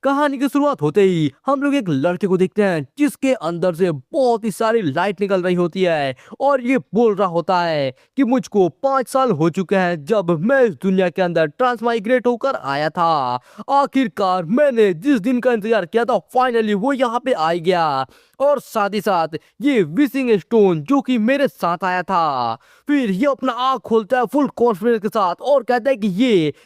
कहानी की शुरुआत होते ही हम लोग एक लड़के को देखते हैं जिसके अंदर से बहुत ही सारी लाइट निकल रही होती है और ये बोल रहा होता है कि मुझको 5 साल हो चुके हैं जब मैं इस दुनिया के अंदर ट्रांसमाइग्रेट होकर आया था। आखिरकार मैंने जिस दिन का इंतजार किया था फाइनली वो यहाँ पे आ गया। और साथ ही साथ ये विशिंग स्टोन जो कि मेरे साथ आया था। फिर ये अपना आँख खोलता है फुल कॉन्फिडेंस के साथ और कहता है कि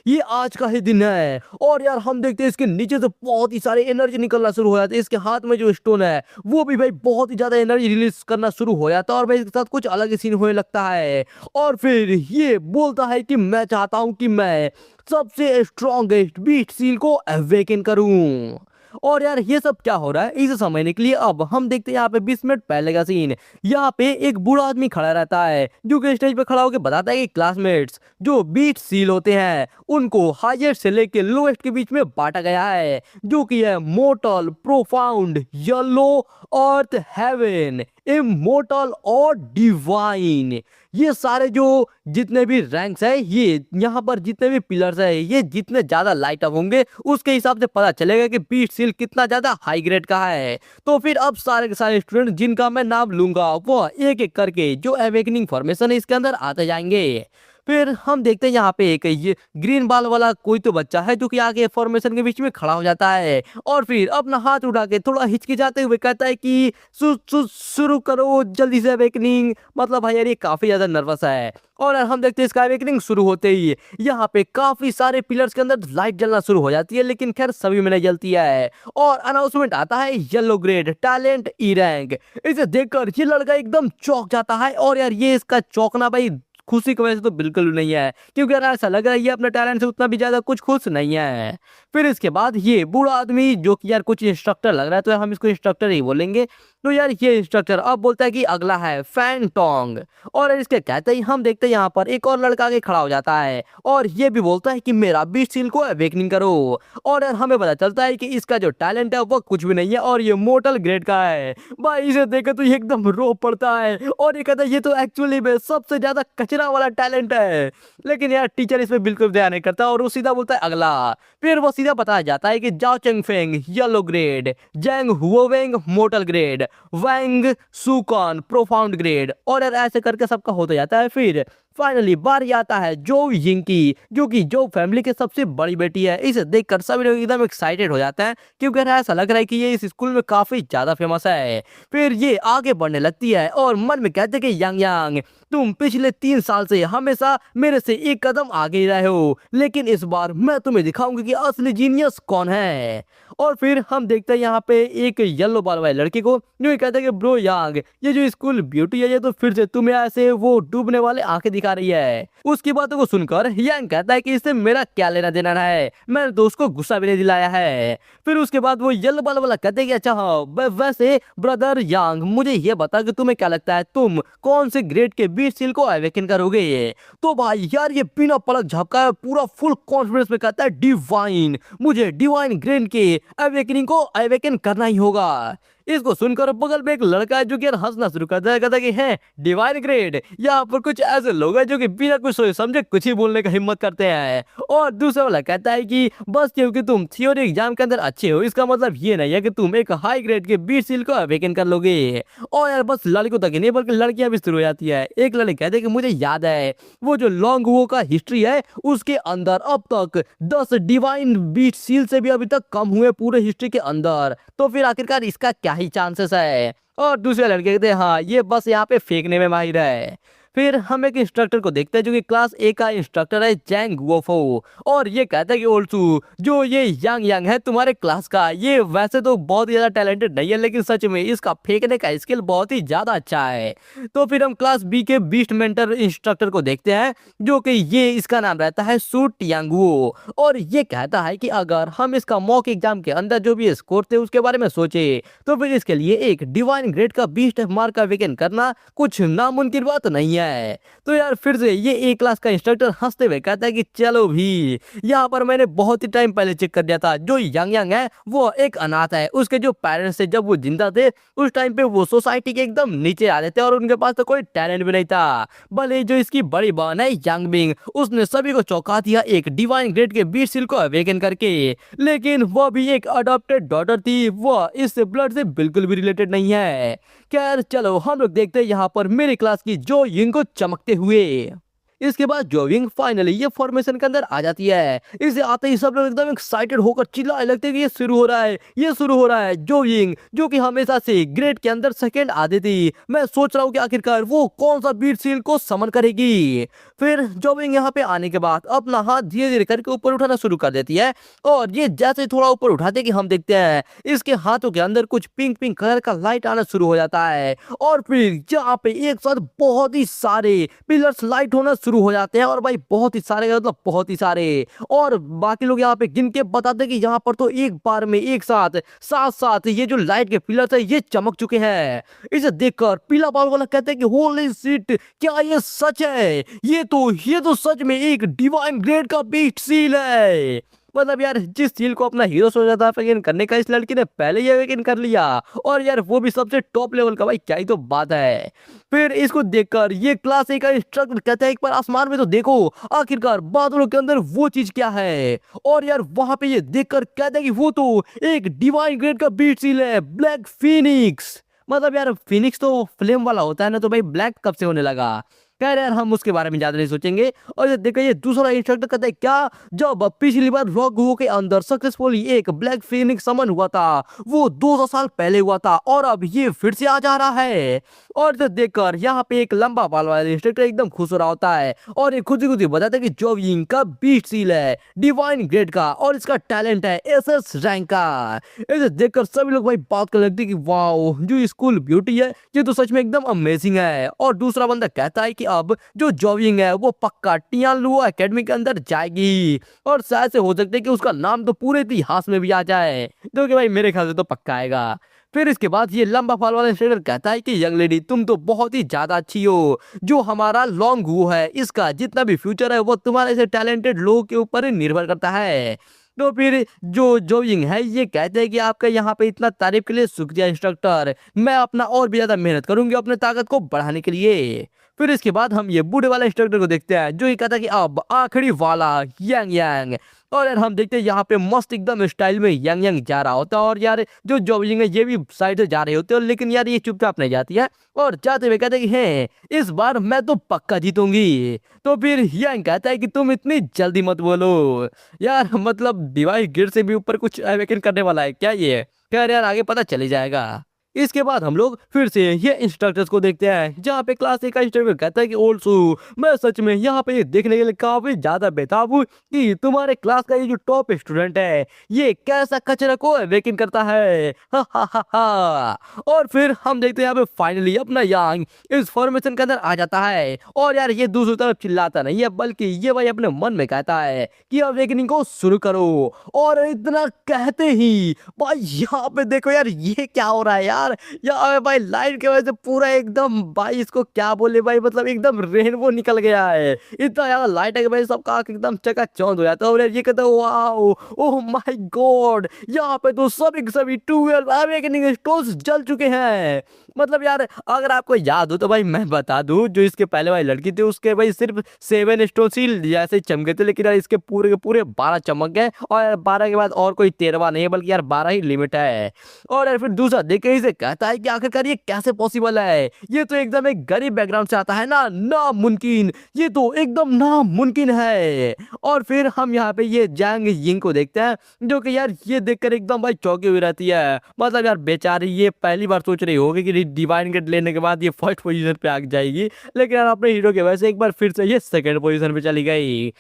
ये आज का ही दिन है। और यार हम देखते हैं इसके नीचे से बहुत ही सारे एनर्जी निकलना शुरू हो जाती है। इसके हाथ में जो स्टोन है वो भी भाई बहुत ही ज्यादा एनर्जी रिलीज करना शुरू हो जाता है और भाई इसके साथ कुछ अलग ही सीन होने लगता है। और फिर ये बोलता है कि मैं चाहता हूं कि मैं सबसे स्ट्रॉन्गेस्ट बीट सील को अवेकन करूं। और यार ये सब क्या हो रहा है इसे समझने के लिए अब हम देखते हैं यहाँ पे 20 मिनट पहले का सीन। यहाँ पे एक बूढ़ा आदमी खड़ा रहता है जो कि स्टेज पे खड़ा होकर बताता है कि क्लासमेट्स जो बीट सील होते हैं उनको हाईएस्ट से लेके लोएस्ट के बीच में बांटा गया है जो कि है मोर्टल, प्रोफाउंड, येलो, अर्थ, हेवन, इमोर्टल और डिवाइन। ये सारे जो जितने भी रैंक्स है ये यहाँ पर जितने भी पिलर्स है ये जितने ज्यादा लाइट अप होंगे उसके हिसाब से पता चलेगा कि बीट सील कितना ज्यादा हाई ग्रेड का है। तो फिर अब सारे के सारे स्टूडेंट जिनका मैं नाम लूंगा वो एक एक करके जो अवेकनिंग फॉर्मेशन है इसके अंदर आते जाएंगे। फिर हम देखते हैं यहाँ पे एक ये ग्रीन बाल वाला कोई तो बच्चा है जो कि आगे फॉर्मेशन के बीच में खड़ा हो जाता है और फिर अपना हाथ उठा के थोड़ा हिचकिचाते हुए कहता है कि शुरू करो जल्दी से अवेकनिंग। मतलब भाई यार ये काफी ज्यादा नर्वस है। और हम देखते हैं इसका अवेकनिंग शुरू होते ही यहाँ पे काफी सारे पिलर्स के अंदर लाइट जलना शुरू हो जाती है लेकिन खैर सभी में नहीं जलती है। और अनाउंसमेंट आता है yellow grade talent E rank. इसे देखकर ये लड़का एकदम चौंक जाता है और यार ये इसका चौंकना भाई खुशी की वजह से तो बिल्कुल भी नहीं है क्योंकि यार ऐसा लग रहा है ये अपने टैलेंट से उतना भी ज्यादा कुछ खुश नहीं है। फिर इसके बाद ये बूढ़ा आदमी जो कि यार कुछ इंस्ट्रक्टर लग रहा है तो हम इसको इंस्ट्रक्टर ही बोलेंगे। तो यार ये इंस्ट्रक्टर अब बोलता है कि अगला है फैंटोंग। और इसके कहते ही हम देखते हैं यहाँ पर एक और लड़का आगे खड़ा हो जाता है और ये भी बोलता है कि मेरा बीट सील को अवेकनिंग करो। और यार हमें पता चलता है कि इसका जो टैलेंट है वो कुछ भी नहीं है और ये मोर्टल ग्रेड का है। भाई इसे देखे तो ये एकदम रो पड़ता है और ये कहता है ये तो एक्चुअली में सबसे ज्यादा कचरा वाला टैलेंट है। लेकिन यार टीचर इसमें बिल्कुल ध्यान नहीं करता और वो सीधा बोलता है अगला। फिर वो सीधा बताया जाता है कि जाओ चेंगफेंग येलो ग्रेड, जैंग हुओवेंग मोर्टल ग्रेड, वैंग सुकॉन प्रोफाउंड ग्रेड। और यार ऐसे करके सबका होता जाता है। फिर फाइनली बारी आता है जो यिंकी जो कि जो फैमिली के सबसे बड़ी बेटी है। इसे देखकर सभी लोग एकदम एक्साइटेड हो जाते हैं क्योंकि ऐसा लग रहा है कि ये इस स्कूल में काफी ज्यादा फेमस है। फिर ये आगे बढ़ने लगती है और मन में कहते कि यांग यांग तुम पिछले 3 साल से हमेशा मेरे से एक कदम आगे ही रहे हो लेकिन इस बार मैं तुम्हें दिखाऊंगी कि असली जीनियस कौन है। और फिर हम देखते हैं यहाँ पे एक येलो बाल वाले लड़के को जो ये कहता है कि ब्रो यांग ये जो स्कूल ब्यूटी है ये तो फिर से तुम्हें ऐसे वो डूबने वाले आंखें दिखा रही है। उसकी बातों को सुनकर यांग कहता है कि इससे मेरा क्या लेना देना है, मैंने तो उसको गुस्सा भी नहीं दिलाया है। फिर उसके बाद वो येलो बाल वाला कहते हैं कि अच्छा हाँ वैसे ब्रदर यांग मुझे ये बता कि तुम्हें क्या लगता है तुम कौन से ग्रेड के बीट सील को अवेकन करोगे। तो भाई यार ये बिना पलक झपकाए पूरा फुल कॉन्फिडेंस में कहता है डिवाइन, मुझे डिवाइन ग्रेड के अवेकनिंग को अवेकन करना ही होगा। इसको सुनकर बगल में एक लड़का है जो कि यार हंसना शुरू करता है, कहता है कि है डिवाइन ग्रेड यहाँ पर कुछ ऐसे लोग हैं जो कि बिना कुछ सोचे समझे कुछ ही बोलने का हिम्मत करते हैं। और दूसरा वाला कहता है कि बस क्योंकि तुम थियोरी एग्जाम के अंदर अच्छे हो इसका मतलब ये नहीं है कि तुम एक हाई ग्रेड के बीट सील को अवेकन कर लोगे। और यार बस लड़कों तक ही नहीं बल्कि लड़कियां भी शुरू हो जाती है। एक लड़के कहते हैं कि मुझे याद है वो जो लॉन्ग वो का हिस्ट्री है उसके अंदर अब तक 10 डिवाइन बीट सील से भी अभी तक कम हुए पूरे हिस्ट्री के अंदर। तो फिर आखिरकार इसका क्या ही चांसेस है। और दूसरे लड़के कहते हैं हाँ ये बस यहाँ पे फेंकने में माहिर है। फिर हम एक इंस्ट्रक्टर को देखते हैं जो कि क्लास ए का इंस्ट्रक्टर है जैंग वोफो। और ये कहता है कि ओल्सू जो ये यांग यांग है तुम्हारे क्लास का ये वैसे तो बहुत ही ज्यादा टैलेंटेड नहीं है लेकिन सच में इसका फेंकने का स्किल बहुत ही ज्यादा अच्छा है। तो फिर हम क्लास बी के बीस्ट मेंटर इंस्ट्रक्टर को देखते हैं जो कि ये इसका नाम रहता है सूट यांगवो। और ये कहता है कि अगर हम इसका मॉक एग्जाम के अंदर जो भी स्कोर थे उसके बारे में सोचे तो फिर इसके लिए एक डिवाइन ग्रेड का बीस्ट मार्क का अवेकन करना कुछ नामुमकिन बात नहीं है। है। तो यार फिर से ये ए क्लास का इंस्ट्रक्टर हंसते हुए कहता है कि चलो भी, यहाँ पर मैंने बहुत ही टाइम पहले चेक कर दिया था, जो यंग यंग है वो एक अनाथ है। उसके जो पेरेंट्स थे जब वो जिंदा थे उस टाइम पे वो सोसाइटी के एकदम नीचे आ थे और उनके पास तो कोई टैलेंट भी नहीं था। भले जो इसकी बड़ी बहन है यंग बिंग, उसने सभी को चौंका दिया एक डिवाइन ग्रेड के बीट सील को अवेकन करके, लेकिन वो भी एक अडॉप्टेड डॉटर थी, वो इस ब्लड से बिल्कुल भी रिलेटेड नहीं है। खैर चलो हम लोग देखते हैं यहाँ पर मेरी क्लास की जो यिंग को चमकते हुए। इसके बाद जोविंग फाइनली ये फॉर्मेशन के अंदर आ जाती है। इसे आते ही सब लोग एकदम एक्साइटेड होकर चिल्लाने लगते हैं कि ये शुरू हो रहा है, ये शुरू हो रहा है। जोविंग जो कि हमेशा से ग्रेड के अंदर सेकंड आती थी, मैं सोच रहा हूँ कि आखिरकार वो कौन सा बीट सील को समन करेगी। फिर जोविंग यहाँ पे आने के बाद अपना हाथ धीरे धीरे करके ऊपर उठाना शुरू कर देती है और ये जैसे थोड़ा ऊपर उठाते कि हम देखते हैं इसके हाथों के अंदर कुछ पिंक पिंक कलर का लाइट आना शुरू हो जाता है और फिर यहाँ पे एक साथ बहुत ही सारे पिलर्स लाइट होना शुरू हो जाते हैं। और भाई बहुत ही सारे मतलब बहुत ही सारे, और बाकी लोग यहाँ पे गिन के बताते हैं कि यहाँ पर तो एक बार में एक साथ साथ साथ ये जो लाइट के पिलर्स है ये चमक चुके हैं। इसे देखकर पीला बाल वाला कहते हैं कि होली शिट, क्या ये सच है? ये तो सच में एक डिवाइन ग्रेड का बीट सील है। मतलब यार जिस सील को अपना हीरो सोचा था अवेकन करने का, इस लड़की ने पहले ही अवेकन कर लिया, और यार वो भी सबसे टॉप लेवल का। भाई क्या ही तो बात है। फिर इसको देखकर ये क्लास ए का इंस्ट्रक्टर कहता है एक बार आसमान में तो देखो, आखिरकार बादलों के अंदर वो चीज क्या है। और यार वहां पे ये देखकर कहता है कि वो तो एक डिवाइन ग्रेड का बीट सील है, ब्लैक फिनिक्स। मतलब यार फिनिक्स तो फ्लेम वाला होता है ना, तो भाई ब्लैक कब से होने लगा? खैर यार हम उसके बारे में ज्यादा नहीं सोचेंगे। और ये देखो ये दूसरा इंस्ट्रक्टर कहता है क्या, जब पिछली बार रॉक गो के अंदर सक्सेसफुली एक ब्लैक फिनिक्स समन हुआ था वो 200 साल पहले हुआ था, और अब ये फिर से आ जा रहा है। और इसे देखकर यहाँ पे एक लंबा बाल वाला इंस्ट्रक्टर एकदम खुश हो रहा होता है और ये खुद ही बताता है कि जोविंग का बीट सील है डिवाइन ग्रेड का और इसका टैलेंट है एसएस रैंक का। इसे देखकर सभी लोग भाई बात करने लगते हैं कि वाओ, जो स्कूल ब्यूटी है ये तो सच में एकदम अमेजिंग है। और दूसरा बंदा कहता है कि अब जो जोविंग है वो पक्का टियानलुओ एकेडमी के अंदर जाएगी, और शायद से हो सकता है कि उसका नाम तो पूरे इतिहास में भी आ जाए, जो कि भाई मेरे ख्याल से तो पक्का आएगा। फिर इसके बाद ये लंबा फाल वाला इंस्ट्रक्टर कहता है कि यंग लेडी तुम तो बहुत ही ज्यादा अच्छी हो, जो हमारा लॉन्ग हु है इसका जितना भी फ्यूचर है वो तुम्हारे से टैलेंटेड लोगों के ऊपर ही निर्भर करता है। तो फिर जो जोविंग है ये कहते हैं कि आपका यहाँ पे इतना तारीफ के लिए शुक्रिया इंस्ट्रक्टर, मैं अपना और भी ज्यादा मेहनत करूंगी अपने ताकत को बढ़ाने के लिए। फिर इसके बाद हम ये बूढ़े वाला इंस्ट्रक्टर को देखते हैं जो ये कहता है कि अब आखिरी वाला यांग यांग। और यार हम देखते हैं यहाँ पे मस्त एकदम स्टाइल में यंग यंग जा रहा होता है, और यार जो जोविंग है ये भी साइड से जा रहे होते हैं, लेकिन यार ये चुपचाप नहीं जाती है और जाते हुए कहते हैं कि है इस बार मैं तो पक्का जीतूंगी। तो फिर यंग कहता है कि तुम इतनी जल्दी मत बोलो यार, मतलब डिवाइस गिर से भी ऊपर कुछ अवेकन करने वाला है क्या ये? खैर यार आगे पता चली जाएगा। इसके बाद हम लोग फिर से ये इंस्ट्रक्टर्स को देखते हैं जहाँ पे क्लास ए का इंस्ट्रक्टर कहता है कि ओल्सू, मैं सच में यहाँ पे ये देखने के लिए काफी ज्यादा बेताब हूँ कि तुम्हारे क्लास का ये जो टॉप स्टूडेंट है ये कैसा कचरा को अवेकन करता है। हा हा हा हा। और फिर हम देखते हैं यहाँ पे फाइनली अपना यांग इस फॉर्मेशन के अंदर आ जाता है, और यार ये दूसरी तरफ चिल्लाता नहीं है बल्कि ये भाई अपने मन में कहता है कि अवेकनिंग को शुरू करो। और इतना कहते ही भाई यहाँ पे देखो यार ये क्या हो रहा है यार, यार भाई लाइट की वजह से पूरा एकदम भाई इसको क्या बोले भाई, मतलब एकदम रेनबो निकल गया है। इतना ज्यादा लाइट है कि भाई सबका आंख एकदम चकाचौंध हो जाता है। और ये कहते हैं वाओ ओह माय गॉड, यहाँ पे तो सभी के सभी 12 अवेकनिंग स्टोन्स जल चुके हैं। मतलब यार अगर आपको याद हो तो भाई मैं बता दूं, जो इसके पहले वाली लड़की थी उसके भाई सिर्फ 7 स्टोन्स ही जैसे चमके थे, लेकिन यार इसके पूरे के पूरे 12 चमक गए, और यार 12 के बाद और कोई 13वां नहीं है बल्कि यार 12 ही लिमिट है। और यार फिर दूसरा देखे इसे कहता है कि आखिरकार ये कैसे पॉसिबल है, ये तो एकदम एक गरीब बैकग्राउंड से आता है ना, नामुमकिन, ये तो एकदम नामुमकिन है। और फिर हम यहाँ पे ये जैंग यिंग को देखते हैं जो कि यार ये देखकर एकदम भाई चौंकी हुई रहती है। मतलब यार बेचारी ये पहली बार सोच रही होगी कि डिवाइन गेट लेने के बाद ये फर्स्ट पोजीशन पे आ जाएगी, लेकिन यार अपने हीरो के वजह से एक बार फिर से ये सेकंड पोजीशन पे चली गई।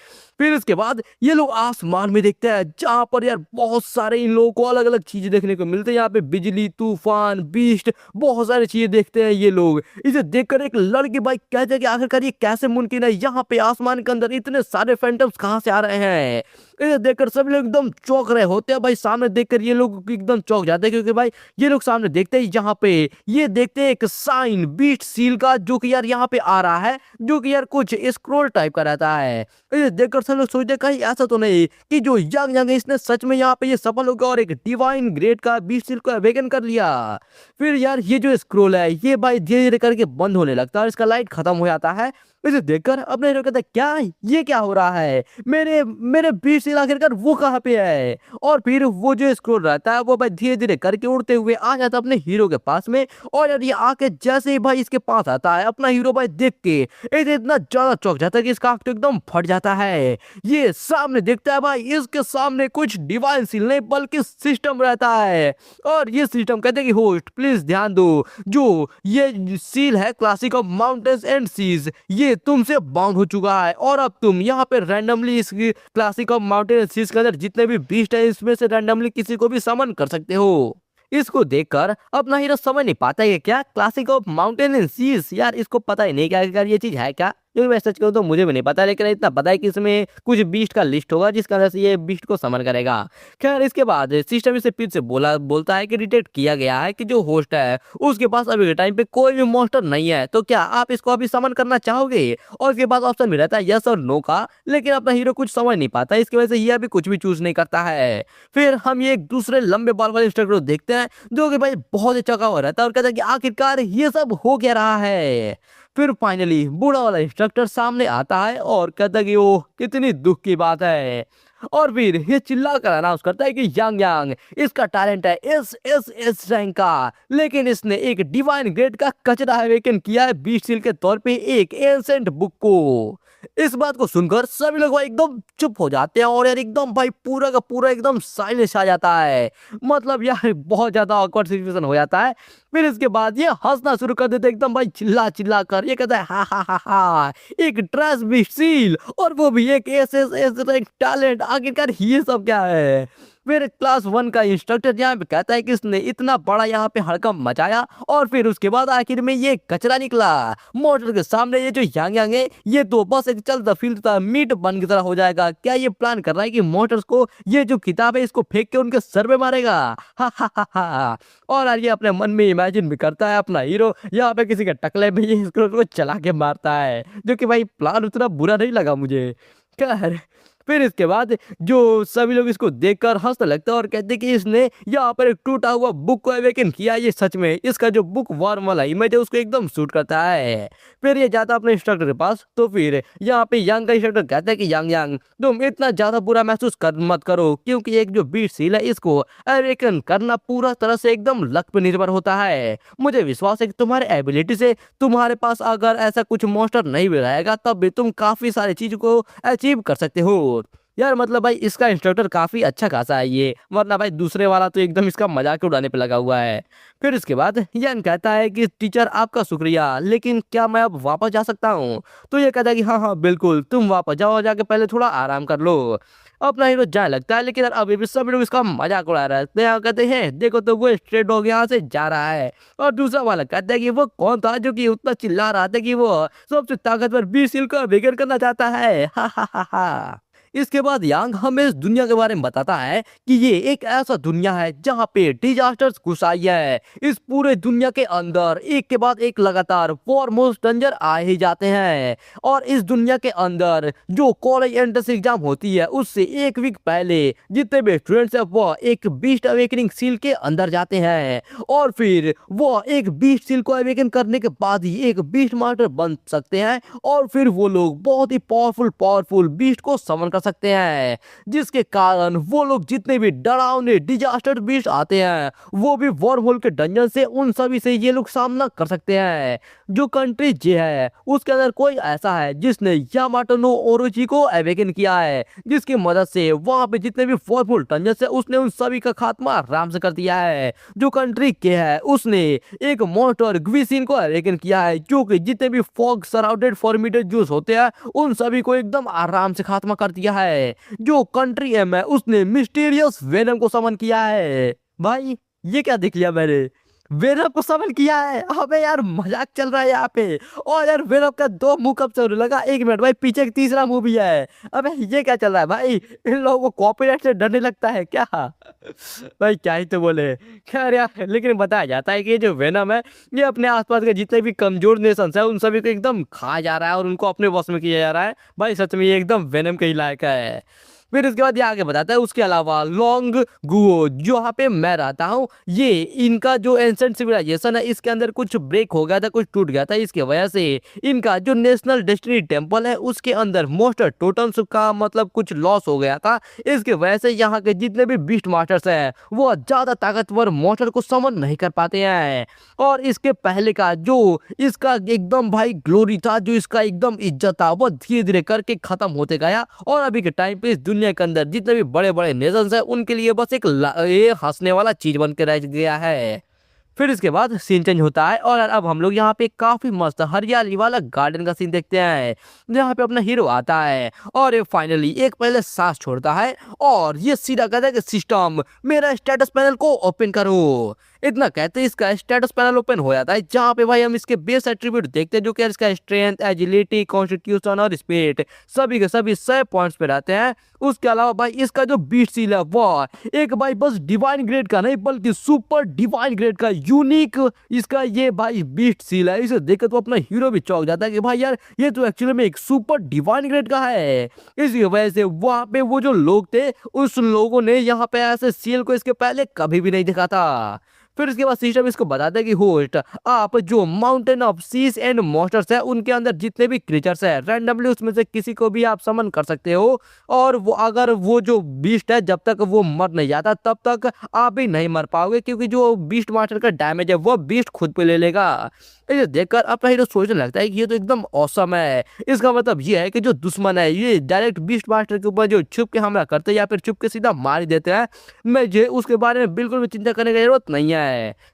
फिर इसके बाद ये लोग आसमान में देखते हैं जहां पर यार बहुत सारे इन लोगों को अलग अलग चीजें देखने को मिलते हैं। यहाँ पे बिजली, तूफान, बीस्ट, बहुत सारी चीजें देखते हैं ये लोग। इसे देखकर एक लड़की भाई कहते हैं कि आखिरकार ये कैसे मुमकिन है, यहाँ पे आसमान के अंदर इतने सारे फैंटम्स कहाँ से आ रहे हैं। इसे देखकर सभी लोग एकदम चौंक रहे होते हैं भाई। सामने देखकर ये लोग एकदम चौंक जाते हैं, क्योंकि भाई ये लोग सामने देखते ही यहाँ पे ये देखते हैं एक साइन बीस्ट सील का, जो कि यार यहाँ पे आ रहा है, जो कि यार कुछ स्क्रॉल टाइप का रहता है। इसे देखकर सब लोग सोचते कहीं ऐसा तो नहीं कि जो यंग यंग है इसने सच में यहाँ पे ये सफल हो गया और एक डिवाइन ग्रेड का बीस्ट सील को अवेकन कर लिया। फिर यार ये जो स्क्रॉल है ये भाई धीरे धीरे करके बंद होने लगता है और इसका लाइट खत्म हो जाता है। इसे देखकर अपने हीरो कहता है क्या ये क्या हो रहा है, मेरे मेरे बीच से आखिरकार वो कहाँ पे है। और फिर वो जो स्क्रॉल रहता है वो भाई धीरे धीरे करके उड़ते हुए आ जाता है अपने हीरो के पास में। और यार ये आके जैसे ही भाई इसके पास आता है, अपना हीरो भाई देख के इसे इतना ज्यादा चौंक जाता है कि इसका आँख तो एकदम फट जाता है। ये सामने देखता है भाई इसके सामने कुछ डिवाइन सील नहीं बल्कि सिस्टम रहता है। और ये सिस्टम कहते हैं कि होस्ट प्लीज ध्यान दो, जो ये सील है classic of mountains and seas, ये तुमसे बाउंड हो चुका है और अब तुम यहाँ पे रैंडमली इस क्लासिक ऑफ माउंटेन सीज के अंदर जितने भी बीस्ट है इसमें से रैंडमली किसी को भी समन कर सकते हो। इसको देखकर अपना हीरो समझ नहीं पाता है क्या classic of mountain and seas, यार इसको पता ही नहीं क्या यार ये चीज है क्या। क्योंकि मैं सच कहूँ तो मुझे भी नहीं पता, लेकिन इतना पता है कि इसमें कुछ बीस्ट का लिस्ट होगा जिसका वजह से ये बीस्ट को समन करेगा। खैर इसके बाद सिस्टम इसे फिर से बोलता है कि डिटेक्ट किया गया है कि जो होस्ट है उसके पास अभी के टाइम पे कोई भी मॉन्स्टर नहीं है, तो क्या आप इसको अभी समन करना चाहोगे। और इसके बाद ऑप्शन भी रहता है यस और नो का, लेकिन अपना हीरो कुछ समझ नहीं पाता, इसकी वजह से ये अभी कुछ भी चूज नहीं करता है। फिर हम ये एक दूसरे लंबे बाल वाले इंस्ट्रक्टर को देखते हैं जो कि भाई बहुत ही चौंका हुआ रहता है और कहता है कि आखिरकार ये सब हो क्या रहा है। फिर फाइनली बूढ़ा वाला इंस्ट्रक्टर सामने आता है और कहता है कि ओ कितनी दुख की बात है। और फिर ये चिल्ला कर अनाउंस करता है कि यांग यांग इसका टैलेंट है एस रैंक का, लेकिन इसने एक डिवाइन ग्रेड का कचरा अवेकन किया है बीस्ट सील के तौर पे एक एंसेंट बुक को। इस बात को सुनकर सभी लोग भाई एकदम चुप हो जाते हैं और यार एकदम भाई पूरा का पूरा एकदम साइलेंस आ जाता है। मतलब यार बहुत ज्यादा ऑकवर्ड सिचुएशन हो जाता है। फिर इसके बाद ये हंसना शुरू कर देते एकदम भाई चिल्ला चिल्ला कर, ये कहता है हा हा हा हा एक ट्रैश बीस्ट सील और वो भी एक एस रैंक टैलेंट, आखिरकार ये सब क्या है। फिर क्लास 1 का इंस्ट्रक्टर यहाँ पे कहता है कि इसने इतना बड़ा यहाँ पे हड़कंप मचाया और फिर उसके बाद आखिर में ये कचरा निकला मोटर के सामने। ये जो यांग यांग है ये तो बस एक चलता फिरता मीट बन की तरह हो जाएगा। क्या ये प्लान कर रहा है कि मोटर्स को ये जो किताब है इसको फेंक के उनके सर में मारेगा, हा हा हा हा। और यार ये अपने मन में इमेजिन भी करता है अपना हीरो यहाँ पे किसी के टकले में ये इसको चला के मारता है, जो कि भाई प्लान उतना बुरा नहीं लगा मुझे। खैर फिर इसके बाद जो सभी लोग इसको देखकर हंसने लगते हैं और कहते हैं कि इसने यहाँ पर एक टूटा हुआ बुक को अवेकन किया। ये सच में इसका जो बुक वार्म वाला इमेज है उसको एकदम सूट करता है। फिर ये जाता अपने इंस्ट्रक्टर के पास, तो फिर यहाँ पे यांग का इंस्ट्रक्टर कहता है कि यांग यांग तुम इतना ज्यादा बुरा महसूस मत करो, क्योंकि एक जो बीट सील है इसको अवेकन करना पूरा तरह से एकदम लक पर निर्भर होता है। मुझे विश्वास है कि तुम्हारे एबिलिटी से तुम्हारे पास अगर ऐसा कुछ मॉन्स्टर नहीं भी रहेगा तब भी तुम काफी सारी चीज को अचीव कर सकते हो। यार मतलब भाई इसका इंस्ट्रक्टर काफी अच्छा खासा है ये, वरना भाई दूसरे वाला तो एकदम इसका मजाक उड़ाने पे लगा हुआ है। फिर इसके बाद यंग कहता है कि टीचर आपका शुक्रिया, लेकिन क्या मैं अब वापस जा सकता हूँ। तो ये कहता है कि हाँ हाँ बिल्कुल तुम वापस जाओ, जाके पहले थोड़ा आराम कर लो। अपना हीरो जाने लगता है, लेकिन यार अभी भी सभी लोग इसका मजाक उड़ा रहे हैं। कहते हैं देखो तो वो स्ट्रेट डॉग यहाँ से जा रहा है। और दूसरा वाला कहता है कि वो कौन था जो कि उतना चिल्ला रहा था कि वो सबसे ताकतवर बीस्ट सील को अवेकन करना चाहता है, हा हा हा हा। इसके बाद यांग हमें इस दुनिया के बारे में बताता है कि ये एक ऐसा दुनिया है जहाँ पे डिजास्टर्स घुस आई है। इस पूरे दुनिया के अंदर एक के बाद एक लगातार फॉरमोस्ट डेंजर आ ही जाते हैं। और इस दुनिया के अंदर जो कॉलेज एंट्रेंस एग्जाम होती है उससे एक वीक पहले जितने भी स्टूडेंट्स है वो एक बीस्ट अवेकनिंग सील के अंदर जाते हैं और फिर वो एक बीस्ट सील को अवेकन करने के बाद ही एक बीस्ट मास्टर बन सकते हैं। और फिर वो लोग बहुत ही पावरफुल बीस्ट को समन कर सकते हैं, जिसके कारण वो लोग जितने भी डरावने डिजास्टर बीस्ट आते हैं वो भी वॉरहोल के डंजन से उन सभी से ये लोग सामना कर सकते हैं। जो कंट्री जे है उसके अंदर कोई ऐसा है जिसने यामाटो नो ओरोची को अवेकन किया है, जिसकी मदद से वहां पे जितने भी वॉरहोल डंजन है उसने उन सभी का खात्मा आराम से कर दिया है। जो कंट्री के है उसने एक मॉन्स्टर ग्विसिन को अवेकन किया है, जो कि जितने भी फॉग सराउंडेड फॉर्मिडेड जूस होते हैं उन सभी को एकदम आराम से खात्मा कर दिया है। जो कंट्री एम है उसने मिस्टीरियस वेनम को समन किया है। भाई ये क्या देख लिया मैंने, वेनम को समन किया है। अबे यार मजाक चल रहा है यहाँ पे। और यार वेनम का दो मुंह कब से होने लगा, एक मिनट भाई, पीछे एक तीसरा मुंह भी है। अबे ये क्या चल रहा है भाई, इन लोगों को कॉपीराइट से डरने लगता है क्या? भाई क्या ही तो बोले। खैर यार, लेकिन बताया जाता है कि ये जो वेनम है ये अपने आसपास के जितने भी कमजोर नेशंस है उन सभी को एकदम खा जा रहा है और उनको अपने वश में किया जा रहा है। भाई सच में ये एकदम वेनम के ही लायक है। फिर इसके बाद ये आगे बताता है उसके अलावा लोंग गुओ जहाँ पे मैं रहता हूँ, ये इनका जो एंसेंट सिविलाइजेशन है इसके अंदर कुछ ब्रेक हो गया था, कुछ टूट गया था। इसके वजह से इनका जो नेशनल डेस्टिनी टेम्पल है उसके अंदर मोस्टर टोटम्स का मतलब कुछ लॉस हो गया था। इसके वजह से यहाँ के जितने भी बीस्ट मास्टर्स हैं वो ज्यादा ताकतवर मोस्टर को समन नहीं कर पाते हैं। और इसके पहले का जो इसका एकदम भाई ग्लोरी था, जो इसका एकदम इज्जत था, वो धीरे धीरे करके खत्म होते गया। और अभी के टाइम पे इस दुनिया के अंदर जितने भी बड़े बड़े नेशंस हैं उनके लिए बस एक ये हंसने वाला चीज बन के रह गया है। फिर इसके बाद सीन चेंज होता है और अब हम लोग यहाँ पे काफी मस्त हरियाली वाला गार्डन का सीन देखते हैं, जहाँ पे अपना हीरो आता है और ये फाइनली एक पहले सांस छोड़ता है और ये सीधा कहता है कि सिस्टम मेरा स्टेटस पैनल को ओपन करो। इतना कहते हैं इसका स्टेटस पैनल ओपन हो जाता है, जहाँ पे भाई हम इसके बेस एट्रीब्यूट देखते हैं जो कि इसका स्ट्रेंथ, एजिलिटी, कॉन्स्टिट्यूशन और स्पीड सभी के सभी 100 पॉइंट्स पे रहते हैं। उसके अलावा भाई इसका जो बीट सील है वो एक भाई बस डिवाइन ग्रेड का नहीं बल्कि सुपर डिवाइन ग्रेड का यूनिक इसका ये भाई बीट सील है। इसे देखकर तो अपना हीरो भी चौंक जाता है कि भाई यार ये तो एक्चुअली में एक सुपर डिवाइन ग्रेड का है। इसी वजह से वहां पे वो जो लोग थे उस लोगों ने यहाँ पे ऐसे सील को इसके पहले कभी भी नहीं देखा था। फिर इसके बाद सिस्टम इसको बताता है कि होस्ट आप जो mountain of seas and monsters है उनके अंदर जितने भी क्रीचर्स है रैंडमली उसमें से किसी को भी आप समन कर सकते हो। और वो अगर वो जो बीस्ट है जब तक वो मर नहीं जाता तब तक आप भी नहीं मर पाओगे, क्योंकि जो बीस्ट मास्टर का डैमेज है वो बीस्ट खुद पे ले लेगा। इसे देखकर अपना हीरो सोचने लगता है कि ये तो एकदम औसम है। इसका मतलब ये है कि जो दुश्मन है ये डायरेक्ट बीस्ट मास्टर के ऊपर जो छुप के हमला करते हैं या फिर छुप के सीधा मार ही देते हैं, मुझे उसके बारे में बिल्कुल भी चिंता करने की जरूरत नहीं है।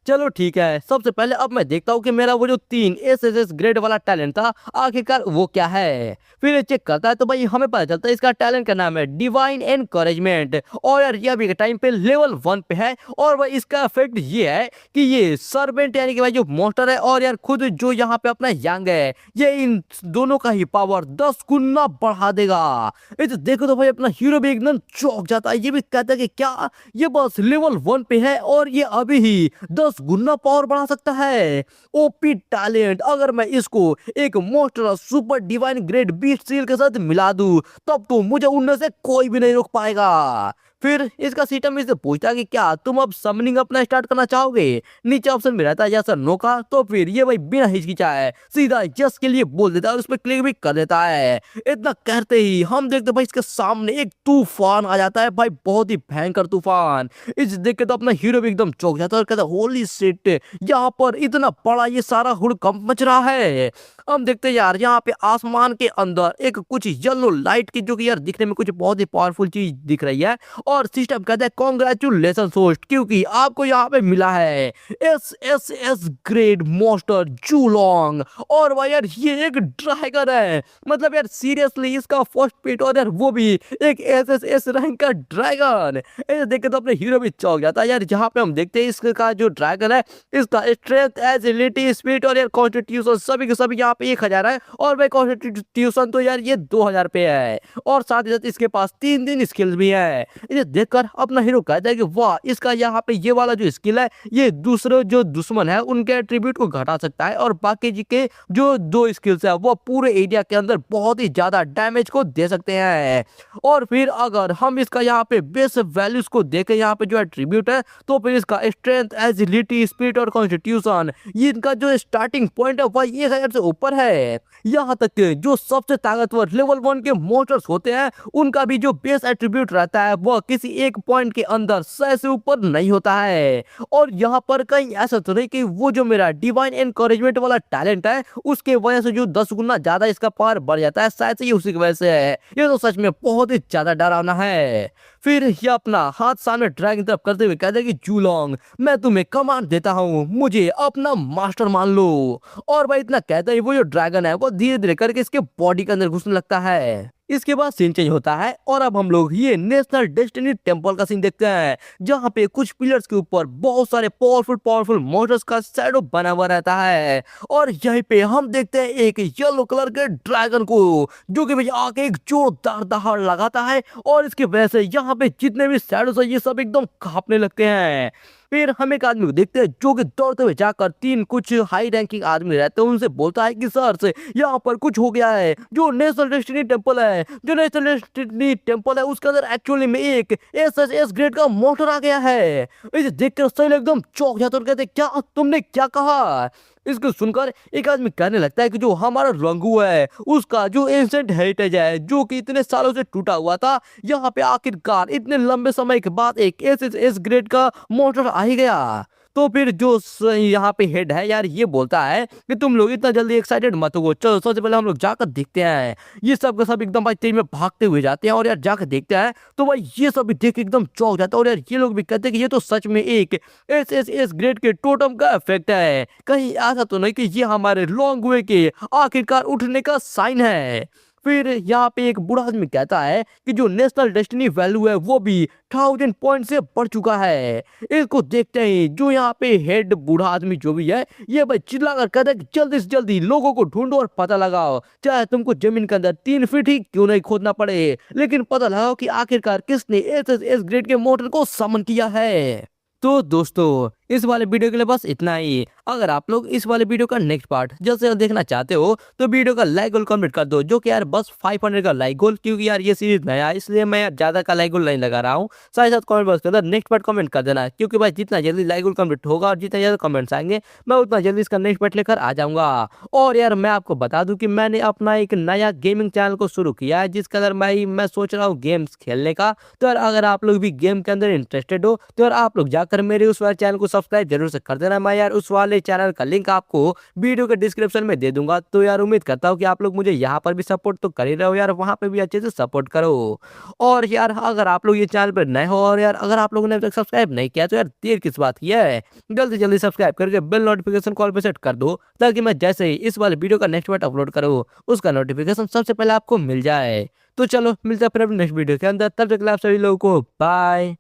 चलो ठीक है, सबसे पहले अब मैं देखता हूँ कि मेरा वो जो 3 एसएसएस ग्रेड वाला टैलेंट था आखिरकार वो क्या है। फिर ये चेक करता है तो भाई हमें पता चलता है इसका टैलेंट का नाम है डिवाइन एनकरेजमेंट और यार ये अभी के टाइम पे लेवल 1 पे है। और भाई इसका इफेक्ट ये है कि ये सर्वेंट यानी कि भाई जो मॉन्स्टर है और यार खुद जो यहाँ पे अपना यंग है ये इन दोनों का ही पावर 10 गुना बढ़ा देगा। ये तो देखो तो भाई अपना हीरो भी एकदम चौंक जाता है, ये भी कहता है कि क्या ये बस लेवल 1 पे है और ये अभी ही 10 गुना पावर बढ़ा सकता है। ओपी टैलेंट, अगर मैं इसको एक monster super divine grade beast seal के साथ मिला दूं तब तो मुझे उनमें से कोई भी नहीं रोक पाएगा। फिर इसका सिस्टम इससे पूछता है कि क्या तुम अब समनिंग अपना स्टार्ट करना चाहोगे। नीचे ऑप्शन में रहता है यस और नो का, तो फिर ये भाई बिना हिचकिचाए सीधा यस के लिए बोल देता है और उस पर क्लिक भी कर देता है। इतना कहते ही हम देखते भाई इसके सामने एक तूफान आ जाता है, भाई बहुत ही भयंकर तूफान। इस देख के तो अपना हीरो भी एकदम चौंक जाता है और कहता है होली शिट, यहाँ पर इतना बड़ा ये सारा हुड़कंप मच रहा है। हम देखते हैं यार यहाँ पे आसमान के अंदर एक कुछ येलो लाइट की जो कि यार दिखने में कुछ बहुत ही पावरफुल चीज दिख रही है। और सिस्टम कहता है कॉन्ग्रेचुलेशन होस्ट, क्योंकि आपको यहाँ पे मिला है एसएसएस ग्रेड मॉन्स्टर जूलोंग। और भाई यार ये एक ड्रैगन है, मतलब यार सीरियसली इसका फर्स्ट पेट और यार वो भी एक एसएसएस रैंक का ड्रैगन। ऐसे देख के तो अपने हीरो भी चौंक जाता है यार। जहाँ पे हम देखते हैं इसका जो ड्रैगन है इसका स्ट्रेंथ, एजिलिटी, स्पीड और यार कॉन्स्टिट्यूशन सभी के सभी यहाँ पे 1000 है। और भाई कॉन्स्टिट्यूशन तो यार ये 2000 पे है और साथ ही साथ इसके पास 3 स्किल्स भी है। इसे देखकर अपना हीरो कहता है कि वाह, इसका यहाँ पे ये वाला जो स्किल है ये दूसरे जो दुश्मन है उनके एट्रीब्यूट को घटा सकता है और बाकी जी के जो 2 स्किल्स है वो पूरे एरिया के अंदर बहुत ही ज्यादा डैमेज को दे सकते हैं। और फिर अगर हम इसका यहाँ पे बेस वैल्यूज को देखें यहाँ पे जो एट्रीब्यूट है तो फिर इसका स्ट्रेंथ, एजिलिटी, स्पीड और कॉन्स्टिट्यूशन ये इनका जो स्टार्टिंग पॉइंट है वह 1000 से ऊपर है। यहाँ तक कि जो सबसे ताकतवर लेवल 1 के मोटर्स होते हैं उनका भी जो बेस एट्रीब्यूट रहता है वह किसी एक पॉइंट के अंदर 100 से ऊपर नहीं होता है। और यहाँ पर कहीं ऐसा तो नहीं कि वो जो मेरा डिवाइन एनकरेजमेंट वाला टैलेंट है उसके वजह से जो 10 गुना ज्यादा इसका पावर बढ़ जाता है, शायद से ये उसी की वजह से है। ये तो सच में बहुत ही ज्यादा डरावना है। फिर ये अपना हाथ सामने ड्रैगन तरफ करते हुए कहते हैं कि जूलोंग मैं तुम्हें कमांड देता हूँ, मुझे अपना मास्टर मान लो। और भाई इतना कहते ही वो जो ड्रैगन है वो धीरे धीरे करके इसके बॉडी के अंदर घुसने लगता है। इसके बाद सीन चेंज होता है और अब हम लोग ये नेशनल डेस्टिनी टेम्पल का सीन देखते हैं, जहाँ पे कुछ पिलर्स के ऊपर बहुत सारे पावरफुल पावरफुल मोटर्स का शैडो बना हुआ रहता है। और यहीं पे हम देखते हैं एक येलो कलर के ड्रैगन को, जो कि भैया आके एक जोरदार दहाड़ लगाता है और इसकी वजह से यहाँ पे जितने भी शैडोस है ये सब एकदम कांपने लगते हैं। फिर हम एक आदमी को देखते हैं जो कि दौड़ते हुए जाकर तीन कुछ हाई रैंकिंग आदमी रहते हैं उनसे बोलता है कि सर से यहाँ पर कुछ हो गया है। जो नेशनल डेस्टिनी टेम्पल है, जो नेशनल डेस्टिनी टेम्पल है उसके अंदर एक्चुअली में एक एसएसएस ग्रेड का मोटर आ गया है। इसे देखकर सही एकदम चौंक जाते और कहते क्या तुमने क्या कहा। इसको सुनकर एक आदमी कहने लगता है कि जो हमारा रंगू है उसका जो एंशिएंट हेरिटेज है जो कि इतने सालों से टूटा हुआ था, यहाँ पे आखिरकार इतने लंबे समय के बाद एक एसएसएस ग्रेड का मोटर आ ही गया। तो फिर जो यहाँ पे हेड है यार ये बोलता है कि तुम लोग इतना जल्दी एक्साइटेड मत हो, चलो सबसे पहले हम लोग जाकर देखते हैं। ये सब का सब एकदम भाई तेज में भागते हुए जाते हैं और यार जाकर देखते हैं तो भाई ये सब भी देख के एकदम चौंक जाता है। और यार ये लोग भी कहते हैं कि ये तो सच में एक एसएसएस ग्रेड के टोटम का इफेक्ट है, कहीं ऐसा तो नहीं कि ये हमारे लॉन्ग वे के आखिरकार उठने का साइन है। फिर यहाँ पे एक बूढ़ा आदमी कहता है कि जो नेशनल डेस्टिनी वैल्यू है वो भी 1000 पॉइंट से बढ़ चुका है। इसको देखते ही जो यहाँ पे हेड बूढ़ा आदमी जो भी है ये भाई चिल्लाकर कहता है कि जल्दी से जल्दी लोगों को ढूंढो और पता लगाओ, चाहे तुमको जमीन के अंदर 3 फीट ही क्यों नहीं खोदना पड़े, लेकिन पता लगाओ कि आखिरकार किसने एसएसएस ग्रेड के मोटर को समन किया है। तो दोस्तों इस वाले वीडियो के लिए बस इतना ही। अगर आप लोग इस वाले वीडियो का नेक्स्ट पार्ट जल्द से जल्द देखना चाहते हो तो वीडियो का लाइक गोल कमेंट कर दो, जो कि यार बस 500 का लाइक गोल, क्योंकि यार ये सीरीज नया है इसलिए मैं यार ज्यादा का लाइक गोल नहीं लगा रहा हूँ। साथ ही साथ कमेंट बॉक्स के अंदर नेक्स्ट पार्ट कमेंट कर देना, क्योंकि भाई जितना जल्दी लाइक गोल कमेंट होगा और जितना ज्यादा कमेंट्स आएंगे मैं उतना जल्दी इसका नेक्स्ट पार्ट लेकर आ जाऊंगा। और यार मैं आपको बता दूं कि मैंने अपना एक नया गेमिंग चैनल को शुरू किया है जिसके अंदर मैं सोच रहा हूँ गेम्स खेलने का। तो यार अगर आप लोग भी गेम के अंदर इंटरेस्टेड हो तो यार आप लोग जाकर मेरे उस वाले चैनल को सब्सक्राइब जरूर से कर देना। मैं यार उस वाले चैनल का लिंक आपको वीडियो के डिस्क्रिप्शन में दे दूंगा। तो यार उम्मीद करता हूँ कि आप लोग मुझे यहाँ पर भी सपोर्ट तो कर ही रहे हो यार, वहाँ पे भी अच्छे से सपोर्ट करो। और यार अगर आप लोग ये चैनल पर नए हो और यार अगर आप लोगों ने अभी तक सब्सक्राइब नहीं किया तो यार देर किस बात की है, जल्दी जल्दी सब्सक्राइब करके बेल नोटिफिकेशन कॉल पे सेट कर दो, ताकि मैं जैसे ही इस वाले वीडियो का नेक्स्ट पार्ट अपलोड करूँ उसका नोटिफिकेशन सबसे पहले आपको मिल जाए। तो चलो मिलते हैं फिर अपने नेक्स्ट वीडियो के अंदर, तब तक आप सभी लोगों को बाय।